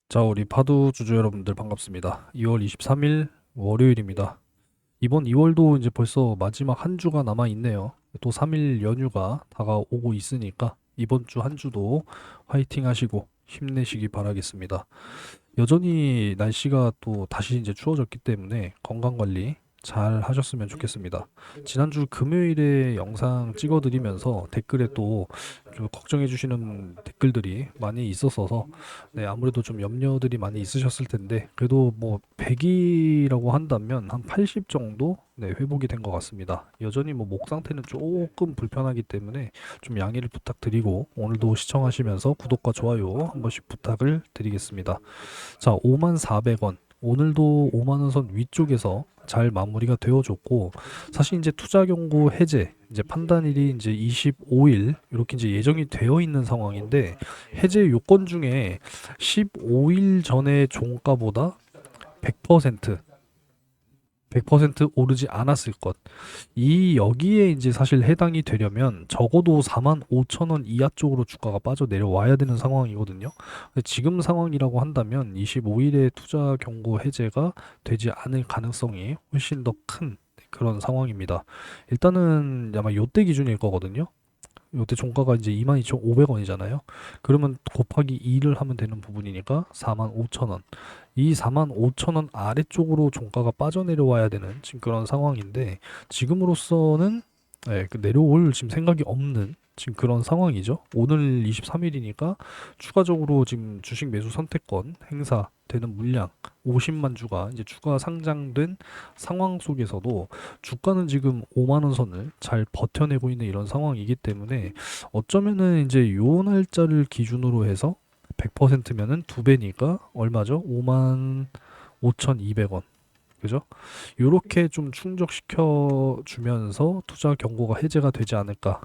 자, 우리 파도 주주 여러분들 반갑습니다. 2월 23일 월요일입니다. 이번 2월도 이제 벌써 마지막 한 주가 남아 있네요. 또 3일 연휴가 다가오고 있으니까 이번 주 한 주도 화이팅 하시고 힘내시기 바라겠습니다. 여전히 날씨가 또 다시 이제 추워졌기 때문에 건강 관리 잘 하셨으면 좋겠습니다. 지난주 금요일에 영상 찍어드리면서 댓글에 또 좀 걱정해 주시는 댓글들이 많이 있었어서 네, 아무래도 좀 염려들이 많이 있으셨을 텐데 그래도 뭐 100이라고 한다면 한 80 정도 네, 회복이 된 것 같습니다. 여전히 뭐 목 상태는 조금 불편하기 때문에 좀 양해를 부탁드리고 오늘도 시청하시면서 구독과 좋아요 한 번씩 부탁을 드리겠습니다. 자, 54,400원. 오늘도 5만 원 선 위쪽에서 잘 마무리가 되어줬고, 사실 이제 투자 경고 해제, 이제 판단일이 이제 25일 이렇게 이제 예정이 되어 있는 상황인데 해제 요건 중에 15일 전에 종가보다 100% 100% 오르지 않았을 것. 이 여기에 이제 사실 해당이 되려면 적어도 45,000원 이하 쪽으로 주가가 빠져 내려와야 되는 상황이거든요. 근데 지금 상황이라고 한다면 25일에 투자 경고 해제가 되지 않을 가능성이 훨씬 더 큰 그런 상황입니다. 일단은 아마 요때 기준일 거거든요. 요때 종가가 이제 22,500원이잖아요. 그러면 곱하기 2를 하면 되는 부분이니까 45,000원. 이 45,000원 아래쪽으로 종가가 빠져내려와야 되는 지금 그런 상황인데 지금으로서는 그 내려올 지금 생각이 없는 지금 그런 상황이죠. 오늘 23일이니까 추가적으로 지금 주식 매수 선택권 행사되는 물량 50만 주가 이제 추가 상장된 상황 속에서도 주가는 지금 5만 원 선을 잘 버텨내고 있는 이런 상황이기 때문에 어쩌면은 이제 요 날짜를 기준으로 해서 100%면은 두 배니까 얼마죠? 5만 5,200원. 그죠? 요렇게 좀 충족시켜 주면서 투자 경고가 해제가 되지 않을까.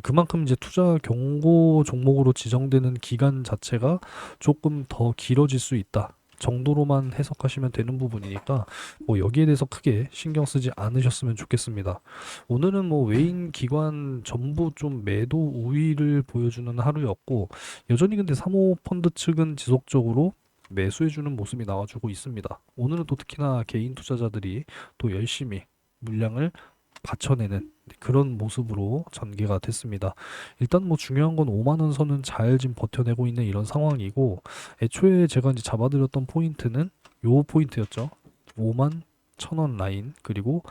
그만큼 이제 투자 경고 종목으로 지정되는 기간 자체가 조금 더 길어질 수 있다. 정도로만 해석하시면 되는 부분이니까 뭐 여기에 대해서 크게 신경 쓰지 않으셨으면 좋겠습니다. 오늘은 뭐 외인 기관 전부 좀 매도 우위를 보여주는 하루였고 여전히 근데 사모펀드 측은 지속적으로 매수해주는 모습이 나와주고 있습니다. 오늘은 또 특히나 개인 투자자들이 또 열심히 물량을 받쳐내는 그런 모습으로 전개가 됐습니다. 일단 뭐 중요한 건 5만 원 선은 잘 지금 버텨내고 있는 이런 상황이고 애초에 제가 이제 잡아드렸던 포인트는 요 포인트였죠. 5만 1,000원 라인 그리고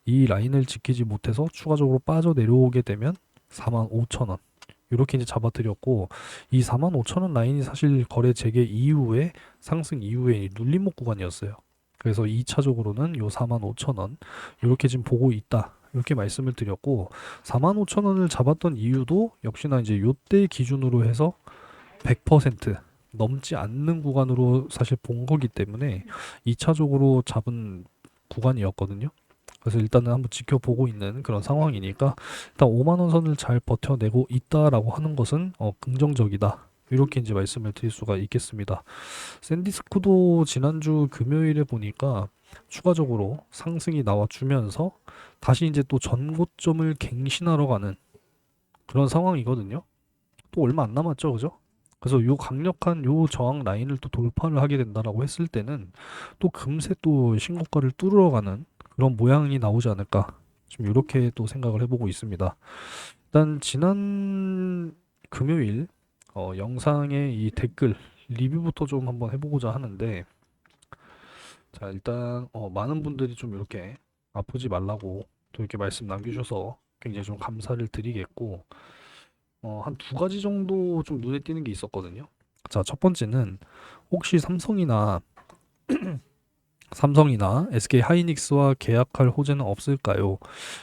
이 라인을 지키지 못해서 추가적으로 빠져 내려오게 되면 4만 5천 원 이렇게 이제 잡아드렸고 이 4만 5천 원 라인이 사실 거래 재개 이후에 상승 이후에 눌림목 구간이었어요. 그래서 2차적으로는 요 4만 5천 원 이렇게 지금 보고 있다. 이렇게 말씀을 드렸고 4만 5천 원을 잡았던 이유도 역시나 이제 요때 기준으로 해서 100% 넘지 않는 구간으로 사실 본 거기 때문에 2차적으로 잡은 구간이었거든요. 그래서 일단은 한번 지켜보고 있는 그런 상황이니까 일단 5만 원 선을 잘 버텨내고 있다라고 하는 것은 긍정적이다. 이렇게 이제 말씀을 드릴 수가 있겠습니다. 샌디스크도 지난주 금요일에 보니까 추가적으로 상승이 나와주면서 다시 이제 또 전고점을 갱신하러 가는 그런 상황이거든요. 또 얼마 안 남았죠, 그죠? 그래서 요 강력한 요 저항 라인을 또 돌파를 하게 된다라고 했을 때는 또 금세 또 신고가를 뚫으러 가는 그런 모양이 나오지 않을까. 좀 이렇게 또 생각을 해보고 있습니다. 일단 지난 금요일 영상의 이 댓글 리뷰부터 좀 한번 해보고자 하는데 자 일단 많은 분들이 좀 이렇게 아프지 말라고 또 이렇게 말씀 남겨주셔서 굉장히 좀 감사를 드리겠고 한 두 가지 정도 좀 눈에 띄는 게 있었거든요. 자, 첫 번째는 혹시 삼성이나 SK 하이닉스와 계약할 호재는 없을까요?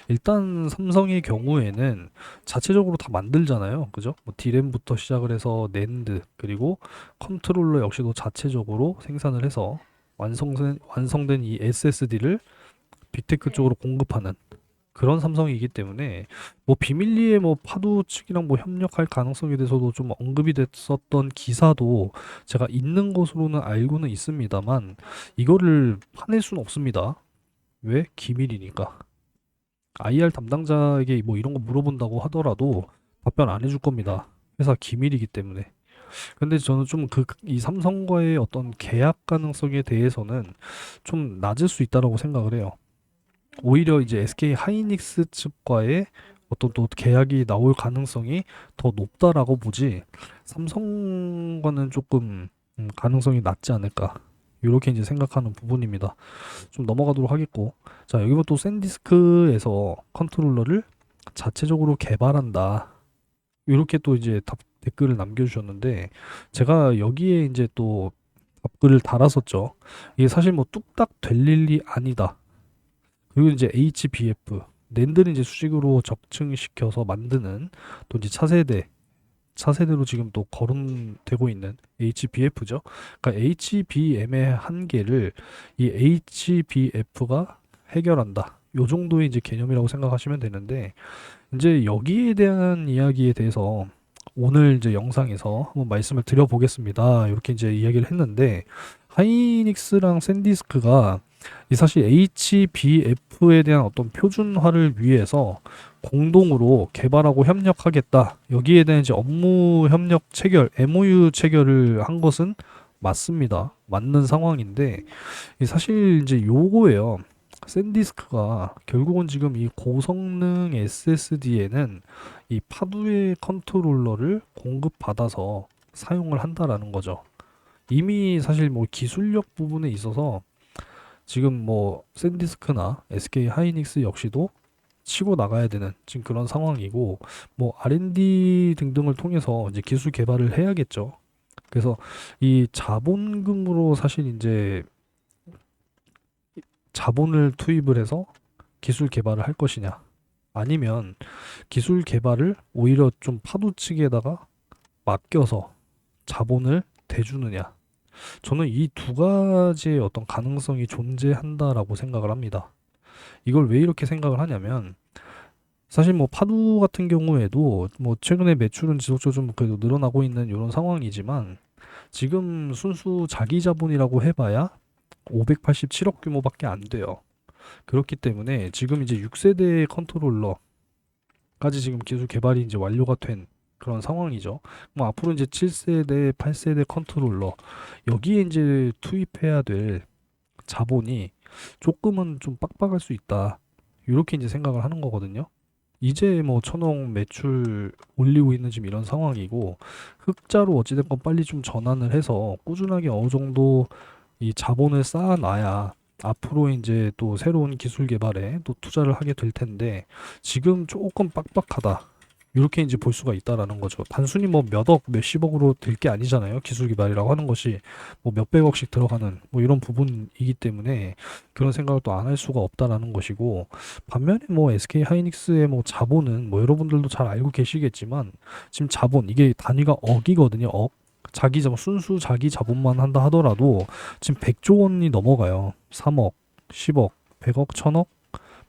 일단 삼성의 경우에는 자체적으로 다 만들잖아요. 그죠? 뭐 D램부터 시작을 해서 낸드 그리고 컨트롤러 역시도 자체적으로 생산을 해서 완성된 이 SSD를 빅테크 쪽으로 공급하는 그런 삼성이기 때문에 뭐 비밀리에 뭐 파도 측이랑 뭐 협력할 가능성에 대해서도 좀 언급이 됐었던 기사도 제가 있는 것으로는 알고는 있습니다만 이거를 파낼 수는 없습니다. 왜? 기밀이니까. IR 담당자에게 뭐 이런 거 물어본다고 하더라도 답변 안 해줄 겁니다. 회사 기밀이기 때문에. 근데 저는 좀 이 삼성과의 어떤 계약 가능성에 대해서는 좀 낮을 수 있다라고 생각을 해요. 오히려 이제 SK 하이닉스 측과의 어떤 또 계약이 나올 가능성이 더 높다라고 보지, 삼성과는 조금 가능성이 낮지 않을까. 이렇게 이제 생각하는 부분입니다. 좀 넘어가도록 하겠고. 자, 여기부터 또 샌디스크에서 컨트롤러를 자체적으로 개발한다. 이렇게 또 이제 댓글을 남겨주셨는데, 제가 여기에 이제 또 답글을 달았었죠. 이게 사실 뭐 뚝딱 될 일이 아니다. 그리고 이제 HBF, 낸드를 이제 수직으로 적층시켜서 만드는 또 이제 차세대로 지금 또 거론되고 있는 HBF죠. 그러니까 HBM의 한계를 이 HBF가 해결한다. 요 정도의 이제 개념이라고 생각하시면 되는데, 이제 여기에 대한 이야기에 대해서 오늘 이제 영상에서 한번 말씀을 드려보겠습니다. 이렇게 이제 이야기를 했는데, 하이닉스랑 샌디스크가 이 사실 HBF에 대한 어떤 표준화를 위해서 공동으로 개발하고 협력하겠다. 여기에 대한 이제 업무 협력 체결, MOU 체결을 한 것은 맞습니다. 맞는 상황인데, 이 사실 이제 요거예요. 샌디스크가 결국은 지금 이 고성능 SSD에는 이 파두의 컨트롤러를 공급받아서 사용을 한다라는 거죠. 이미 사실 뭐 기술력 부분에 있어서 지금 뭐 샌디스크나 SK 하이닉스 역시도 치고 나가야 되는 지금 그런 상황이고, 뭐 R&D 등등을 통해서 이제 기술 개발을 해야겠죠. 그래서 이 자본금으로 사실 이제 자본을 투입을 해서 기술 개발을 할 것이냐, 아니면 기술 개발을 오히려 좀 파도 측에다가 맡겨서 자본을 대주느냐. 저는 이 두 가지의 어떤 가능성이 존재한다라고 생각을 합니다. 이걸 왜 이렇게 생각을 하냐면, 사실 뭐 파도 같은 경우에도 뭐 최근에 매출은 지속적으로 좀 그래도 늘어나고 있는 이런 상황이지만, 지금 순수 자기 자본이라고 해봐야 587억 규모밖에 안 돼요. 그렇기 때문에 지금 이제 6세대 컨트롤러까지 지금 기술 개발이 이제 완료가 된 그런 상황이죠. 뭐 앞으로 이제 7세대, 8세대 컨트롤러, 여기에 이제 투입해야 될 자본이 조금은 좀 빡빡할 수 있다. 이렇게 이제 생각을 하는 거거든요. 이제 뭐 천억 매출 올리고 있는 지금 이런 상황이고, 흑자로 어찌됐건 빨리 좀 전환을 해서 꾸준하게 어느 정도 이 자본을 쌓아놔야 앞으로 이제 또 새로운 기술 개발에 또 투자를 하게 될 텐데, 지금 조금 빡빡하다. 이렇게 이제 볼 수가 있다라는 거죠. 단순히 뭐 몇억, 몇십억으로 될 게 아니잖아요. 기술 개발이라고 하는 것이 뭐 몇백억씩 들어가는 뭐 이런 부분이기 때문에 그런 생각을 또 안 할 수가 없다라는 것이고, 반면에 뭐 SK 하이닉스의 뭐 자본은 뭐 여러분들도 잘 알고 계시겠지만, 지금 자본 이게 단위가 억이거든요. 억. 자기 자본, 순수 자기 자본만 한다 하더라도 지금 100조 원이 넘어가요. 3억, 10억, 100억, 1000억,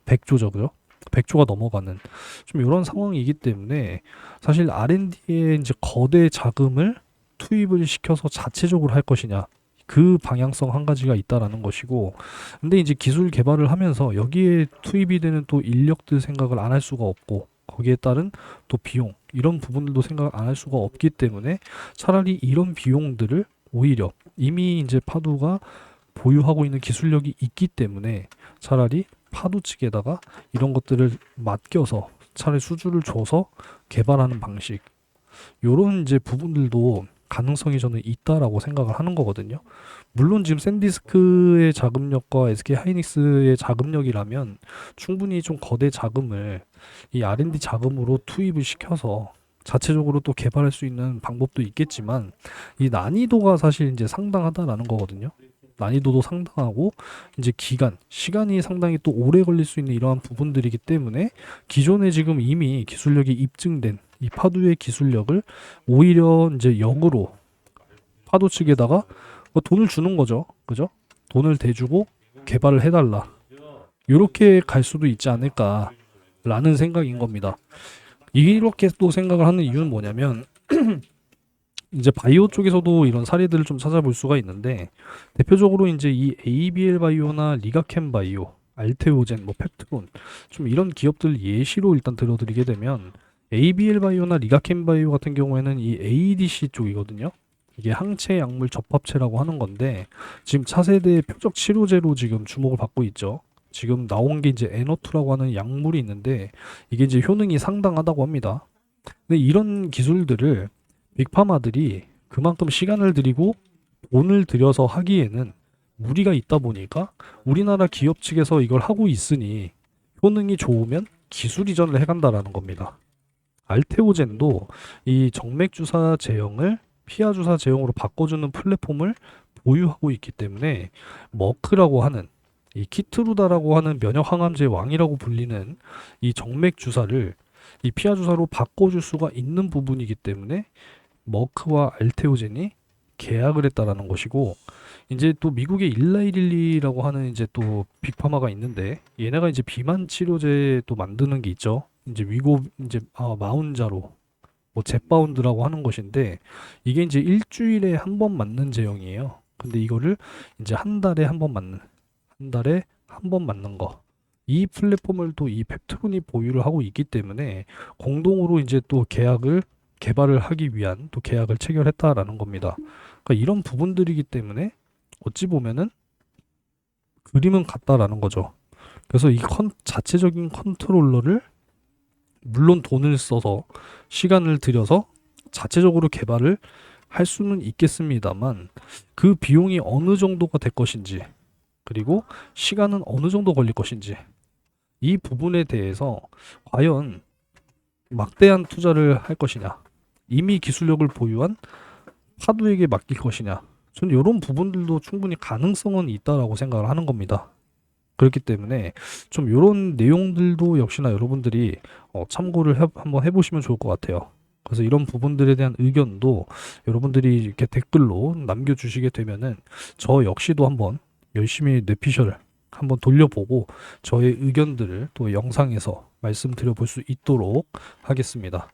100조죠, 그죠? 100조가 넘어가는 좀 이런 상황이기 때문에, 사실 R&D에 이제 거대 자금을 투입을 시켜서 자체적으로 할 것이냐, 그 방향성 한 가지가 있다라는 것이고, 근데 이제 기술 개발을 하면서 여기에 투입이 되는 또 인력들 생각을 안 할 수가 없고, 거기에 따른 또 비용, 이런 부분들도 생각을 안 할 수가 없기 때문에, 차라리 이런 비용들을 오히려 이미 이제 파두가 보유하고 있는 기술력이 있기 때문에 차라리 파도 측에다가 이런 것들을 맡겨서 차라리 수주를 줘서 개발하는 방식, 요런 이제 부분들도 가능성이 저는 있다라고 생각을 하는 거거든요. 물론 지금 샌디스크의 자금력과 SK 하이닉스의 자금력이라면 충분히 좀 거대 자금을 이 R&D 자금으로 투입을 시켜서 자체적으로 또 개발할 수 있는 방법도 있겠지만, 이 난이도가 사실 이제 상당하다라는 거거든요. 난이도도 상당하고 이제 시간이 상당히 또 오래 걸릴 수 있는 이러한 부분들이기 때문에, 기존에 지금 이미 기술력이 입증된 이 파두의 기술력을 오히려 이제 역으로 파도 측에다가 뭐 돈을 주는 거죠. 그죠? 돈을 대주고 개발을 해달라. 이렇게 갈 수도 있지 않을까라는 생각인 겁니다. 이렇게 또 생각을 하는 이유는 뭐냐면, 이제 바이오 쪽에서도 이런 사례들을 좀 찾아볼 수가 있는데, 대표적으로 이제 이 ABL 바이오나 리가캠 바이오, 알테오젠, 뭐 펩트론, 좀 이런 기업들 예시로 일단 들어드리게 되면, ABL 바이오나 리가켄 바이오 같은 경우에는 이 ADC 쪽이거든요. 이게 항체 약물 접합체라고 하는 건데 지금 차세대 표적 치료제로 지금 주목을 받고 있죠. 지금 나온 게 이제 에너투라고 하는 약물이 있는데 이게 이제 효능이 상당하다고 합니다. 근데 이런 기술들을 빅파마들이 그만큼 시간을 들이고 돈을 들여서 하기에는 무리가 있다 보니까 우리나라 기업 측에서 이걸 하고 있으니 효능이 좋으면 기술 이전을 해간다라는 겁니다. 알테오젠도 이 정맥 주사 제형을 피하 주사 제형으로 바꿔주는 플랫폼을 보유하고 있기 때문에 머크라고 하는 이 키트루다라고 하는 면역 항암제 왕이라고 불리는 이 정맥 주사를 이 피하 주사로 바꿔줄 수가 있는 부분이기 때문에 머크와 알테오젠이 계약을 했다라는 것이고 이제 또 미국의 일라이릴리라고 하는 이제 또 빅파마가 있는데 얘네가 이제 비만 치료제 또 만드는 게 있죠. 이제 위고 이제 마운자로 뭐 젯바운드라고 하는 것인데 이게 이제 일주일에 한 번 맞는 제형이에요. 근데 이거를 이제 한 달에 한 번 맞는 거. 이 플랫폼을 또 이 펩트론이 보유를 하고 있기 때문에 공동으로 이제 또 계약을 개발을 하기 위한 또 계약을 체결했다라는 겁니다. 그러니까 이런 부분들이기 때문에 어찌 보면은 그림은 같다라는 거죠. 그래서 이 자체적인 컨트롤러를 물론 돈을 써서 시간을 들여서 자체적으로 개발을 할 수는 있겠습니다만 그 비용이 어느 정도가 될 것인지 그리고 시간은 어느 정도 걸릴 것인지 이 부분에 대해서 과연 막대한 투자를 할 것이냐 이미 기술력을 보유한 파두에게 맡길 것이냐 저는 이런 부분들도 충분히 가능성은 있다라고 생각을 하는 겁니다. 그렇기 때문에 좀 이런 내용들도 역시나 여러분들이 참고를 한번 해보시면 좋을 것 같아요. 그래서 이런 부분들에 대한 의견도 여러분들이 이렇게 댓글로 남겨주시게 되면은 저 역시도 한번 열심히 뇌피셜을 한번 돌려보고 저의 의견들을 또 영상에서 말씀드려 볼 수 있도록 하겠습니다.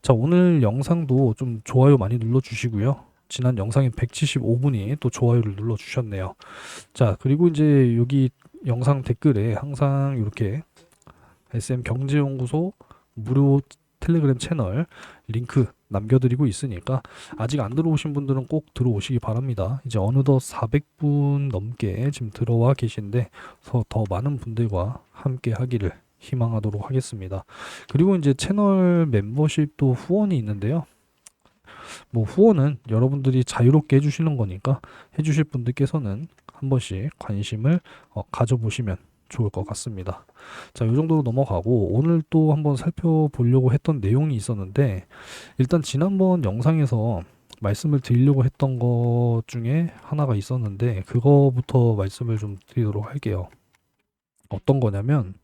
자, 오늘 영상도 좀 좋아요 많이 눌러주시고요. 지난 영상인 175분이 또 좋아요를 눌러주셨네요. 자, 그리고 이제 여기 영상 댓글에 항상 이렇게 SM 경제연구소 무료 텔레그램 채널 링크 남겨드리고 있으니까 아직 안 들어오신 분들은 꼭 들어오시기 바랍니다. 이제 어느덧 400분 넘게 지금 들어와 계신데 더 많은 분들과 함께 하기를 희망하도록 하겠습니다. 그리고 이제 채널 멤버십도 후원이 있는데요. 뭐 후원은 여러분들이 자유롭게 해주시는 거니까 해주실 분들께서는 한 번씩 관심을 가져보시면 좋을 것 같습니다. 자, 이 정도로 넘어가고 오늘 또 한번 살펴보려고 했던 내용이 있었는데 일단 지난번 영상에서 말씀을 드리려고 했던 것 중에 하나가 있었는데 그거부터 말씀을 좀 드리도록 할게요. 어떤 거냐면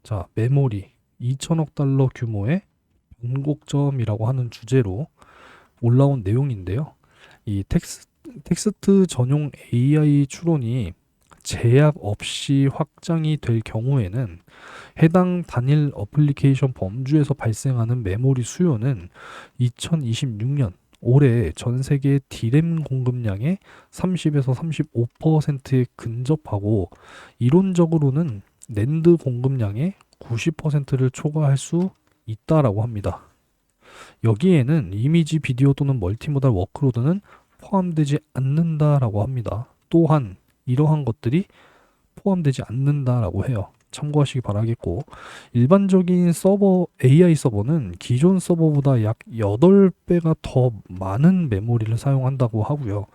자, 메모리 2천억 달러 규모의 변곡점이라고 하는 주제로 올라온 내용인데요. 이 텍스트 전용 AI 추론이 제약 없이 확장이 될 경우에는 해당 단일 어플리케이션 범주에서 발생하는 메모리 수요는 2026년 올해 전 세계 D램 공급량의 30에서 35%에 근접하고 이론적으로는 낸드 공급량의 90%를 초과할 수 있다라고 합니다. 여기에는 이미지, 비디오 또는 멀티모달 워크로드는 포함되지 않는다라고 합니다. 또한 이러한 것들이 포함되지 않는다라고 해요. 참고하시기 바라겠고 일반적인 서버 AI 서버는 기존 서버보다 약 8배가 더 많은 메모리를 사용한다고 하고요.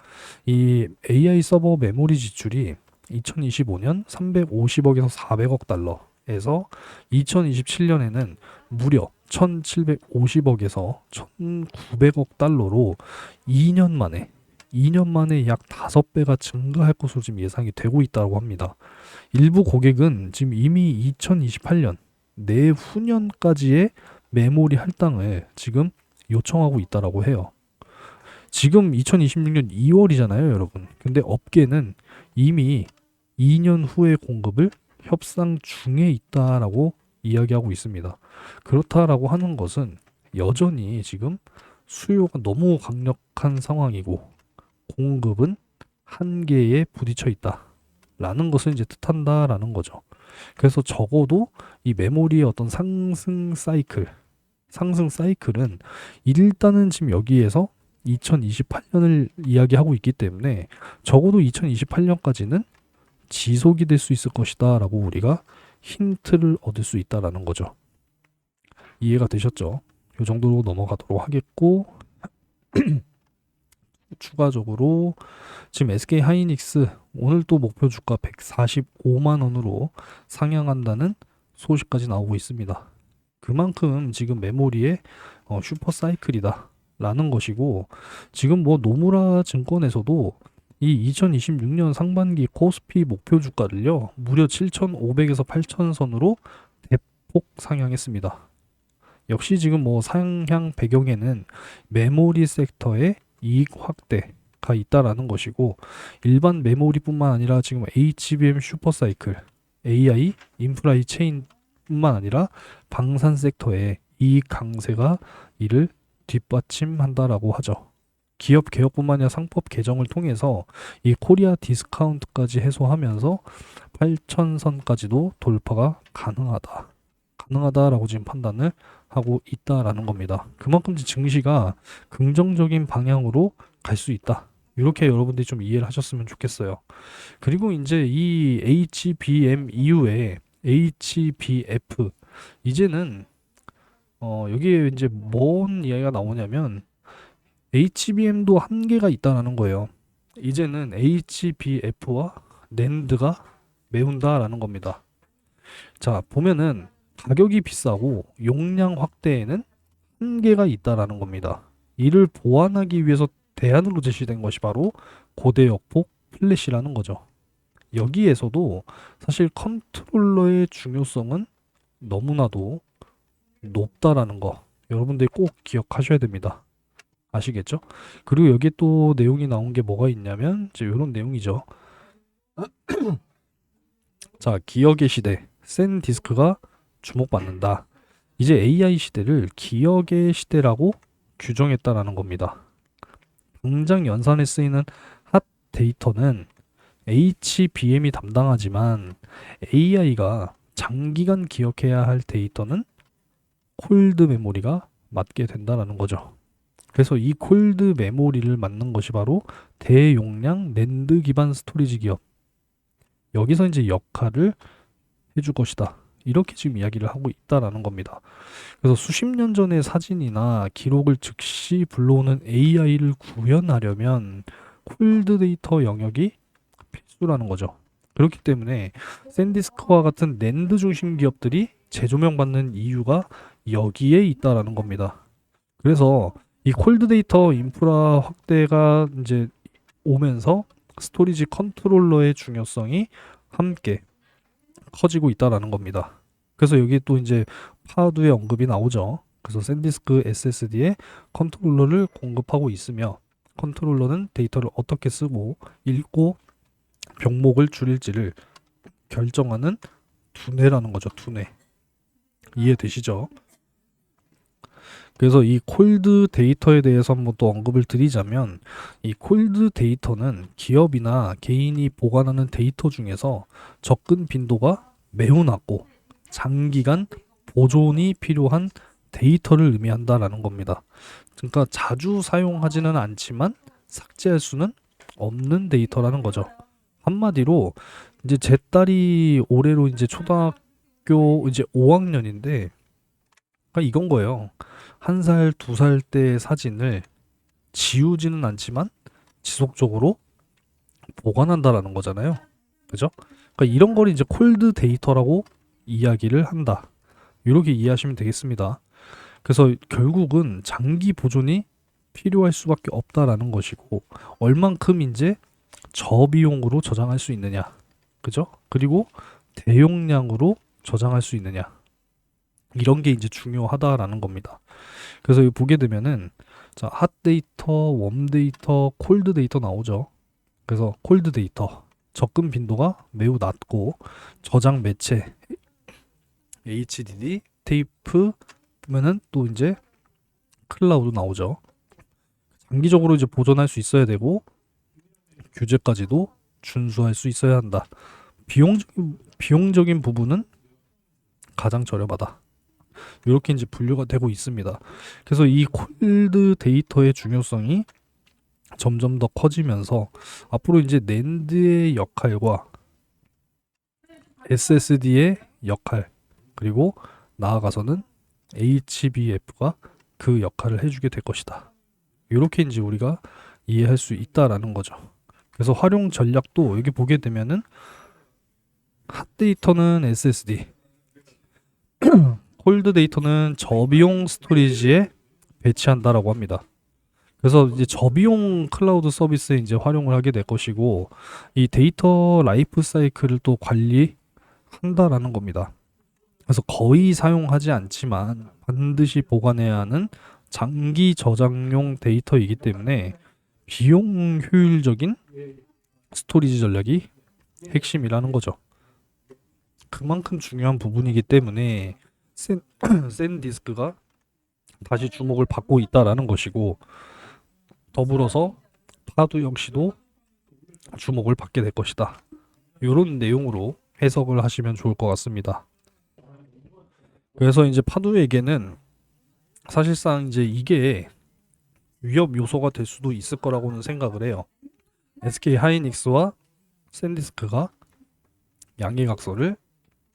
이 AI 서버 메모리 지출이 2025년 350억에서 400억 달러에서 2027년에는 무려 1750억에서 1900억 달러로 2년 만에 약 5배가 증가할 것으로 지금 예상이 되고 있다고 합니다. 일부 고객은 지금 이미 2028년 내후년까지의 메모리 할당을 지금 요청하고 있다라고 해요. 지금 2026년 2월이잖아요, 여러분. 근데 업계는 이미 2년 후의 공급을 협상 중에 있다라고 이야기하고 있습니다. 그렇다라고 하는 것은 여전히 지금 수요가 너무 강력한 상황이고 공급은 한계에 부딪혀 있다라는 것을 이제 뜻한다라는 거죠. 그래서 적어도 이 메모리의 어떤 상승 사이클 상승 사이클은 일단은 지금 여기에서 2028년을 이야기하고 있기 때문에 적어도 2028년까지는 지속이 될 수 있을 것이다 라고 우리가 힌트를 얻을 수 있다라는 거죠. 이해가 되셨죠? 이 정도로 넘어가도록 하겠고, 추가적으로 지금 SK 하이닉스 오늘 또 목표 주가 145만 원으로 상향한다는 소식까지 나오고 있습니다. 그만큼 지금 메모리의 슈퍼 사이클이다 라는 것이고, 지금 뭐 노무라 증권에서도 이 2026년 상반기 코스피 목표 주가를요 무려 7,500에서 8,000선으로 대폭 상향했습니다. 역시 지금 뭐 상향 배경에는 메모리 섹터의 이익 확대가 있다라는 것이고, 일반 메모리뿐만 아니라 지금 HBM 슈퍼사이클, AI, 인프라이 체인뿐만 아니라 방산 섹터의 이익 강세가 이를 뒷받침한다라고 하죠. 기업 개혁뿐만 아니라 상법 개정을 통해서 이 코리아 디스카운트까지 해소하면서 8,000선까지도 돌파가 가능하다라고 지금 판단을 하고 있다라는 겁니다. 그만큼 증시가 긍정적인 방향으로 갈 수 있다. 이렇게 여러분들이 좀 이해를 하셨으면 좋겠어요. 그리고 이제 이 HBM 이후에 HBF, 이제는 여기에 이제 뭔 이야기가 나오냐면 HBM도 한계가 있다라는 거예요. 이제는 HBF와 낸드가 메운다라는 겁니다. 자, 보면은 가격이 비싸고 용량 확대에는 한계가 있다라는 겁니다. 이를 보완하기 위해서 대안으로 제시된 것이 바로 고대역폭 플래시라는 거죠. 여기에서도 사실 컨트롤러의 중요성은 너무나도 높다라는 거 여러분들이 꼭 기억하셔야 됩니다. 아시겠죠? 그리고 여기에 또 내용이 나온 게 뭐가 있냐면 이제 이런 내용이죠. 자, 기억의 시대, 샌디스크가 주목받는다. 이제 AI 시대를 기억의 시대라고 규정했다라는 겁니다. 당장 연산에 쓰이는 핫 데이터는 HBM이 담당하지만 AI가 장기간 기억해야 할 데이터는 콜드 메모리가 맡게 된다라는 거죠. 그래서 이 콜드 메모리를 맡는 것이 바로 대용량 낸드 기반 스토리지 기업. 여기서 이제 역할을 해줄 것이다. 이렇게 지금 이야기를 하고 있다라는 겁니다. 그래서 수십 년 전의 사진이나 기록을 즉시 불러오는 AI를 구현하려면 콜드 데이터 영역이 필수라는 거죠. 그렇기 때문에 샌디스크와 같은 낸드 중심 기업들이 재조명받는 이유가 여기에 있다라는 겁니다. 그래서 이 콜드 데이터 인프라 확대가 이제 오면서 스토리지 컨트롤러의 중요성이 함께 커지고 있다라는 겁니다. 그래서 여기 또 이제 파두의 언급이 나오죠. 그래서 샌디스크 SSD에 컨트롤러를 공급하고 있으며 컨트롤러는 데이터를 어떻게 쓰고 읽고 병목을 줄일지를 결정하는 두뇌라는 거죠. 두뇌. 이해되시죠? 그래서 이 콜드 데이터에 대해서 한번 또 언급을 드리자면 이 콜드 데이터는 기업이나 개인이 보관하는 데이터 중에서 접근 빈도가 매우 낮고 장기간 보존이 필요한 데이터를 의미한다라는 겁니다. 그러니까 자주 사용하지는 않지만 삭제할 수는 없는 데이터라는 거죠. 한마디로 이제 제 딸이 올해로 이제 초등학교 이제 5학년인데 그러니까 이건 거예요. 1살, 2살 때 사진을 지우지는 않지만 지속적으로 보관한다라는 거잖아요. 그죠? 그러니까 이런 걸 이제 콜드 데이터라고 이야기를 한다. 이렇게 이해하시면 되겠습니다. 그래서 결국은 장기 보존이 필요할 수밖에 없다라는 것이고 얼만큼 이제 저비용으로 저장할 수 있느냐. 그죠? 그리고 대용량으로 저장할 수 있느냐. 이런 게 이제 중요하다라는 겁니다. 그래서 여기 보게 되면은 자, 핫 데이터, 웜 데이터, 콜드 데이터 나오죠. 그래서 콜드 데이터 접근 빈도가 매우 낮고 저장 매체 HDD, 테이프 보면은 또 이제 클라우드 나오죠. 장기적으로 이제 보존할 수 있어야 되고 규제까지도 준수할 수 있어야 한다. 비용적인 부분은 가장 저렴하다. 이렇게 이제 분류가 되고 있습니다. 그래서 이 콜드 데이터의 중요성이 점점 더 커지면서 앞으로 이제 낸드의 역할과 SSD의 역할, 그리고 나아가서는 HBF가 그 역할을 해주게 될 것이다. 이렇게 이제 우리가 이해할 수 있다라는 거죠. 그래서 활용 전략도 여기 보게 되면은 핫데이터는 SSD, 콜드 데이터는 저비용 스토리지에 배치한다라고 합니다. 그래서 이제 저비용 클라우드 서비스에 이제 활용을 하게 될 것이고, 이 데이터 라이프 사이클을 또 관리한다라는 겁니다. 그래서 거의 사용하지 않지만 반드시 보관해야 하는 장기 저장용 데이터이기 때문에 비용 효율적인 스토리지 전략이 핵심이라는 거죠. 그만큼 중요한 부분이기 때문에 샌디스크가 다시 주목을 받고 있다라는 것이고, 더불어서 파도 역시도 주목을 받게 될 것이다. 이런 내용으로 해석을 하시면 좋을 것 같습니다. 그래서 이제 파두에게는 사실상 이제 이게 위협 요소가 될 수도 있을 거라고는 생각을 해요. SK 하이닉스와 샌디스크가 양해각서를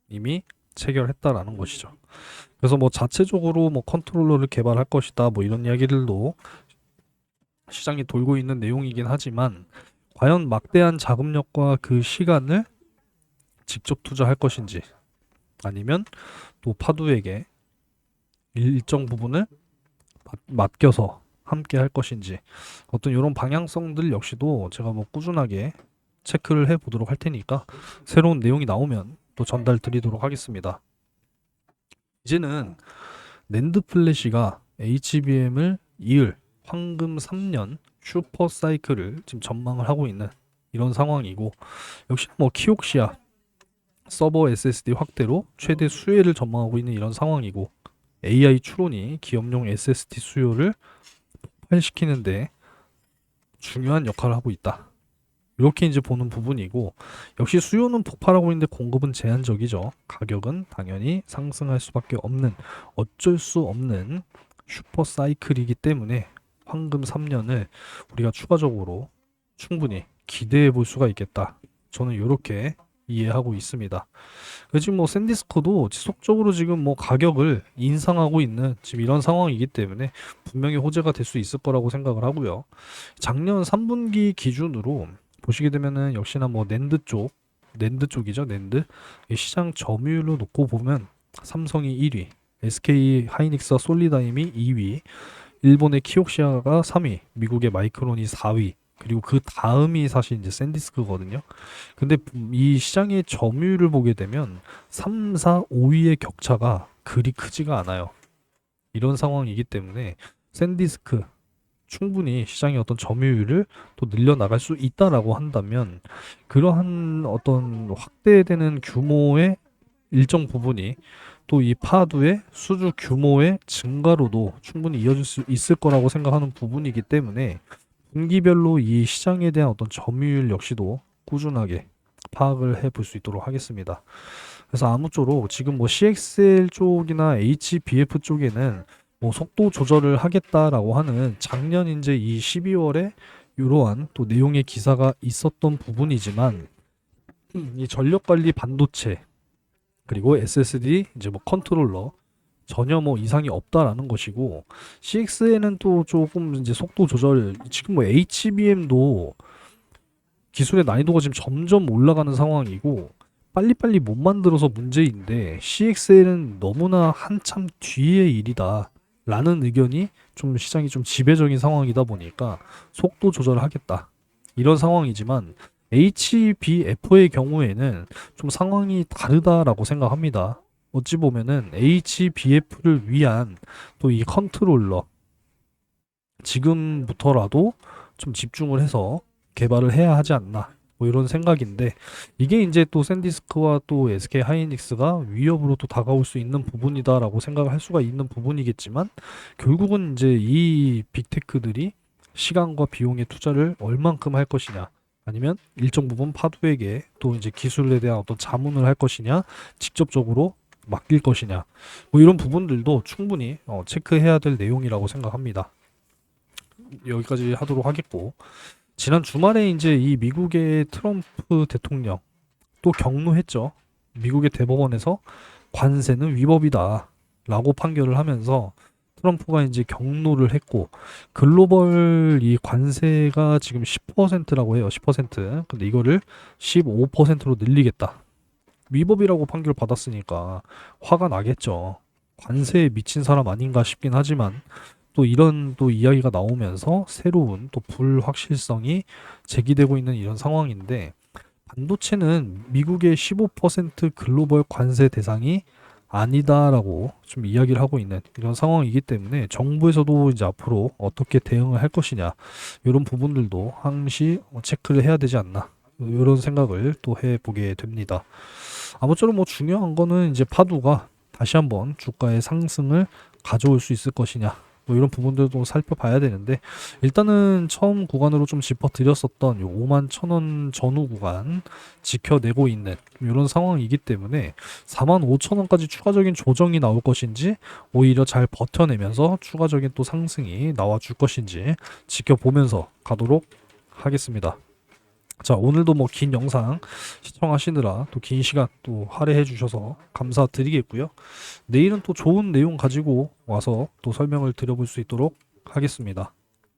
이미 체결했다라는 것이죠. 그래서 뭐 자체적으로 뭐 컨트롤러를 개발할 것이다, 뭐 이런 이야기들도 시장에 돌고 있는 내용이긴 하지만, 과연 막대한 자금력과 그 시간을 직접 투자할 것인지, 아니면 또 파두에게 일정 부분을 맡겨서 함께 할 것인지, 어떤 이런 방향성들 역시도 제가 뭐 꾸준하게 체크를 해 보도록 할 테니까 새로운 내용이 나오면 또 전달 드리도록 하겠습니다. 이제는 낸드 플래시가 HBM을 이을 황금 3년 슈퍼 사이클을 지금 전망을 하고 있는 이런 상황이고, 역시 뭐 키옥시아 서버 SSD 확대로 최대 수혜를 전망하고 있는 이런 상황이고, AI 추론이 기업용 SSD 수요를 폭발시키는데 중요한 역할을 하고 있다. 이렇게 이제 보는 부분이고, 역시 수요는 폭발하고 있는데 공급은 제한적이죠. 가격은 당연히 상승할 수밖에 없는, 어쩔 수 없는 슈퍼 사이클이기 때문에 황금 3년을 우리가 추가적으로 충분히 기대해 볼 수가 있겠다. 저는 이렇게 이해하고 있습니다. 지금 뭐 샌디스크도 지속적으로 지금 뭐 가격을 인상하고 있는 지금 이런 상황이기 때문에 분명히 호재가 될 수 있을 거라고 생각을 하고요. 작년 3분기 기준으로 보시게 되면은 역시나 뭐 낸드 쪽이죠, 낸드. 이 시장 점유율로 놓고 보면 삼성이 1위, SK 하이닉스와 솔리다임이 2위, 일본의 키옥시아가 3위, 미국의 마이크론이 4위, 그리고 그 다음이 사실 이제 샌디스크거든요. 근데 이 시장의 점유율을 보게 되면 3, 4, 5위의 격차가 그리 크지가 않아요. 이런 상황이기 때문에 샌디스크 충분히 시장의 어떤 점유율을 또 늘려나갈 수 있다라고 한다면, 그러한 어떤 확대되는 규모의 일정 부분이 또 이 파두의 수주 규모의 증가로도 충분히 이어질 수 있을 거라고 생각하는 부분이기 때문에, 분기별로 이 시장에 대한 어떤 점유율 역시도 꾸준하게 파악을 해볼 수 있도록 하겠습니다. 그래서 아무쪼록 지금 뭐 CXL 쪽이나 HBF 쪽에는 뭐 속도 조절을 하겠다라고 하는 작년 이제 이 12월에 이러한 또 내용의 기사가 있었던 부분이지만, 이 전력 관리 반도체 그리고 SSD 이제 뭐 컨트롤러 전혀 뭐 이상이 없다라는 것이고, CX에는 또 조금 이제 속도 조절, 지금 뭐 HBM도 기술의 난이도가 지금 점점 올라가는 상황이고 빨리빨리 못 만들어서 문제인데, CX에는 너무나 한참 뒤의 일이다 라는 의견이 좀 시장이 좀 지배적인 상황이다 보니까 속도 조절을 하겠다 이런 상황이지만, HBF의 경우에는 좀 상황이 다르다라고 생각합니다. 어찌 보면은 HBF를 위한 또 이 컨트롤러 지금부터라도 좀 집중을 해서 개발을 해야 하지 않나, 뭐 이런 생각인데, 이게 이제 또 샌디스크와 또 SK 하이닉스가 위협으로 또 다가올 수 있는 부분이다라고 생각을 할 수가 있는 부분이겠지만, 결국은 이제 이 빅테크들이 시간과 비용의 투자를 얼만큼 할 것이냐, 아니면 일정 부분 파두에게 또 이제 기술에 대한 어떤 자문을 할 것이냐, 직접적으로 맡길 것이냐, 뭐 이런 부분들도 충분히 체크해야 될 내용이라고 생각합니다. 여기까지 하도록 하겠고, 지난 주말에 이제 이 미국의 트럼프 대통령 또 경로했죠. 미국의 대법원에서 관세는 위법이다 라고 판결을 하면서 트럼프가 이제 경로를 했고, 글로벌 이 관세가 지금 10%라고 해요. 10%. 근데 이거를 15%로 늘리겠다. 위법이라고 판결 받았으니까 화가 나겠죠. 관세에 미친 사람 아닌가 싶긴 하지만, 또 이런 또 이야기가 나오면서 새로운 또 불확실성이 제기되고 있는 이런 상황인데, 반도체는 미국의 15% 글로벌 관세 대상이 아니다라고 좀 이야기를 하고 있는 이런 상황이기 때문에, 정부에서도 이제 앞으로 어떻게 대응을 할 것이냐, 이런 부분들도 항시 체크를 해야 되지 않나, 이런 생각을 또 해보게 됩니다. 아무쪼록 뭐 중요한 거는 이제 파도가 다시 한번 주가의 상승을 가져올 수 있을 것이냐, 뭐 이런 부분들도 살펴봐야 되는데, 일단은 처음 구간으로 좀 짚어드렸었던 요 51,000원 전후 구간 지켜내고 있는 이런 상황이기 때문에 45,000원까지 추가적인 조정이 나올 것인지, 오히려 잘 버텨내면서 추가적인 또 상승이 나와줄 것인지 지켜보면서 가도록 하겠습니다. 자, 오늘도 뭐 긴 영상 시청하시느라 또 긴 시간 또 할애해 주셔서 감사드리겠고요. 내일은 또 좋은 내용 가지고 와서 또 설명을 드려볼 수 있도록 하겠습니다.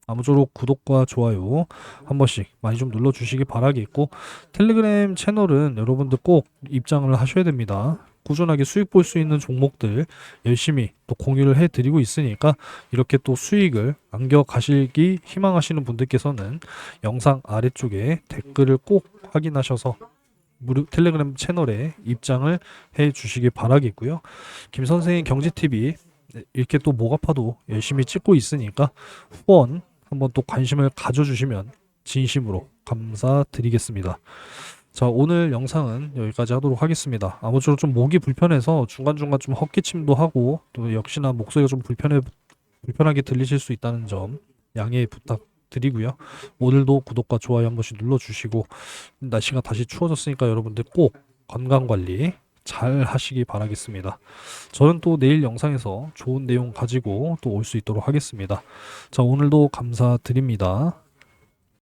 아무쪼록 구독과 좋아요 한 번씩 많이 좀 눌러주시기 바라겠고, 텔레그램 채널은 여러분들 꼭 입장을 하셔야 됩니다. 꾸준하게 수익 볼 수 있는 종목들 열심히 또 공유를 해드리고 있으니까, 이렇게 또 수익을 안겨 가시기 희망하시는 분들께서는 영상 아래쪽에 댓글을 꼭 확인하셔서 무료 텔레그램 채널에 입장을 해 주시기 바라겠고요. 김 선생의 경제TV 이렇게 또 목 아파도 열심히 찍고 있으니까 후원 한번 또 관심을 가져주시면 진심으로 감사드리겠습니다. 자, 오늘 영상은 여기까지 하도록 하겠습니다. 아무쪼록 좀 목이 불편해서 중간중간 좀 헛기침도 하고, 또 역시나 목소리가 좀 불편하게 들리실 수 있다는 점 양해 부탁드리고요. 오늘도 구독과 좋아요 한 번씩 눌러주시고, 날씨가 다시 추워졌으니까 여러분들 꼭 건강관리 잘 하시기 바라겠습니다. 저는 또 내일 영상에서 좋은 내용 가지고 또 올 수 있도록 하겠습니다. 자, 오늘도 감사드립니다.